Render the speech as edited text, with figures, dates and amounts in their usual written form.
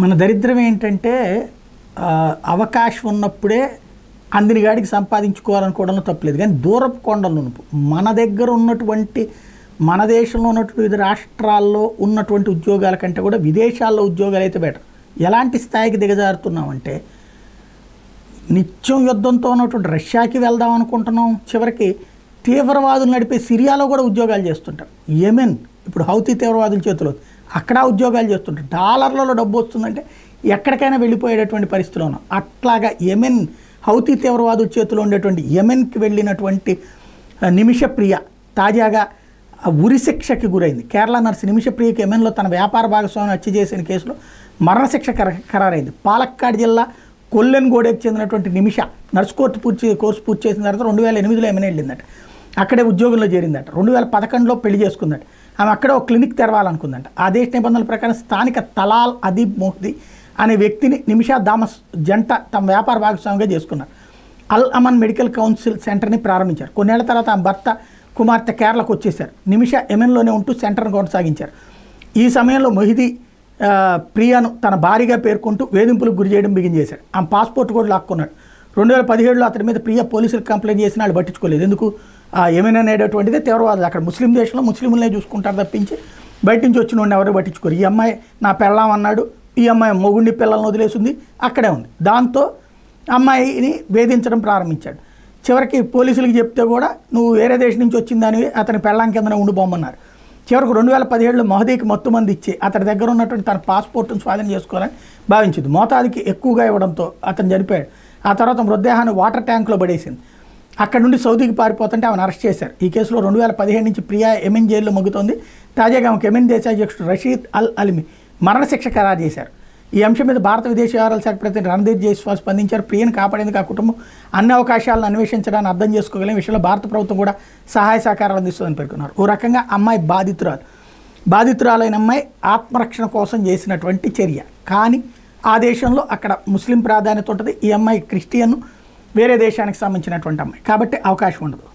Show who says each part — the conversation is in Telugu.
Speaker 1: మన దరిద్రం ఏంటంటే అవకాశం ఉన్నప్పుడే అందిని గాడికి సంపాదించుకోవాలనుకోవడంలో తప్పలేదు. కానీ దూరపు కొండలు మన దగ్గర ఉన్నటువంటి మన దేశంలో ఉన్నటువంటి వివిధ రాష్ట్రాల్లో ఉన్నటువంటి ఉద్యోగాల కంటే కూడా విదేశాల్లో ఉద్యోగాలు అయితే బెటర్. ఎలాంటి స్థాయికి దిగజారుతున్నామంటే నిత్యం యుద్ధంతో ఉన్నటువంటి రష్యాకి వెళ్దాం అనుకుంటున్నాం, చివరికి తీవ్రవాదులు నడిపే సిరియాలో కూడా ఉద్యోగాలు చేస్తుంటారు. యెమెన్ ఇప్పుడు హౌతీ తీవ్రవాదుల చేతిలో అక్కడ ఉద్యోగాలు చేస్తుంటారు. డాలర్లలో డబ్బు వస్తుందంటే ఎక్కడికైనా వెళ్ళిపోయేటటువంటి పరిస్థితిలో ఉన్నాం. అట్లాగా యెమెన్ హౌతీ తీవ్రవాదుల చేతిలో ఉండేటువంటి యెమెన్కి వెళ్ళినటువంటి నిమిషప్రియ తాజాగా ఉరిశిక్షకి గురైంది. కేరళ నర్సు నిమిషప్రియకి యెమెన్లో తన వ్యాపార భాగస్వామిని హత్య చేసిన కేసులో మరణశిక్ష ఖరారైంది. పాలక్కాడ్ జిల్లా కొల్లెన్గోడేకి చెందినటువంటి నిమిష నర్సు కోర్సు పూర్తి చేసిన తర్వాత 2008లో యెమెన్ వెళ్ళిందట. అక్కడే ఉద్యోగంలో చేరిందట. 2011లో పెళ్లి చేసుకుందట. ఆమె అక్కడే ఒక క్లినిక్ తెరవాలనుకుందంట. ఆ దేశ నిబంధనల ప్రకారం స్థానిక తలాల్ అదీబ్ మొహ్దీ అనే వ్యక్తిని నిమిషా దామస్ జంట తమ వ్యాపార భాగస్వామిగా చేసుకున్నారు. అల్ అమన్ మెడికల్ కౌన్సిల్ సెంటర్ని ప్రారంభించారు. కొన్నేళ్ల తర్వాత ఆమె భర్త కుమార్తె కేరళకు వచ్చేశారు. నిమిష యెమెన్లోనే ఉంటూ సెంటర్ను కొనసాగించారు. ఈ సమయంలో మొహిదీ ప్రియాను తన భార్యగా పేర్కొంటూ వేధింపులకు గురి చేయడం బిగించేశాడు. ఆమె పాస్పోర్ట్ కూడా లాక్కున్నాడు. 2017లో అతని మీద ప్రియ పోలీసులకు కంప్లైంట్ చేసిన వాళ్ళు పట్టించుకోలేదు. ఎందుకు యెమెన్ అనేటటువంటిదే తీవ్రవాదులు, అక్కడ ముస్లిం దేశంలో ముస్లింలనే చూసుకుంటారు తప్పించి బయట నుంచి వచ్చిన వాడిని ఎవరు పట్టించుకోరు. ఈ అమ్మాయి నా పెళ్ళాం అన్నాడు, ఈ అమ్మాయి మొగుడిని పిల్లలను వదిలేసింది, అక్కడే ఉంది. దాంతో అమ్మాయిని వేధించడం ప్రారంభించాడు. చివరికి పోలీసులకు చెప్తే కూడా నువ్వు వేరే దేశం నుంచి వచ్చిందని అతని పెళ్ళాం కిందనే ఉండిపోమన్నారు. చివరికి 2017లో మొహదీకి మొత్తం మంది ఇచ్చి అతని దగ్గర ఉన్నటువంటి తన పాస్పోర్ట్ను స్వాధీనం చేసుకోవాలని భావించింది. మోతాదుకి ఎక్కువగా ఇవ్వడంతో అతను చనిపోయాడు. ఆ తర్వాత మృతదేహాన్ని వాటర్ ట్యాంక్లో పడేసింది. అక్కడ నుండి సౌదీకి పారిపోతుంటే ఆమెను అరెస్ట్ చేశారు. ఈ కేసులో 2017 నుంచి ప్రియా యెమెన్ జైల్లో మగ్గుతోంది. తాజాగా ఆమెకు యెమెన్ దేశాధ్యక్షుడు రషీద్ అల్ అల్మి మరణశిక్ష ఖరారు చేశారు. ఈ అంశం మీద భారత విదేశీ వ్యవహారాల శాఖ ప్రతినిధి రణదీప్ జైస్వాల్ స్పందించారు. ప్రియను కాపాడేందుకు ఆ కుటుంబం అన్ని అవకాశాలను అన్వేషించడాన్ని అర్థం చేసుకోగలిగిన విషయంలో భారత ప్రభుత్వం కూడా సహాయ సహకారాలు అందిస్తుందని పేర్కొన్నారు. ఓ రకంగా అమ్మాయి బాధితురాలైన అమ్మాయి ఆత్మరక్షణ కోసం చేసినటువంటి చర్య. కానీ ఆ దేశంలో అక్కడ ముస్లిం ప్రాధాన్యత ఉంటుంది. ఈ అమ్మాయి క్రిస్టియన్, వేరే దేశానికి సంబంధించినటువంటి అమ్మాయి కాబట్టి అవకాశం ఉండదు.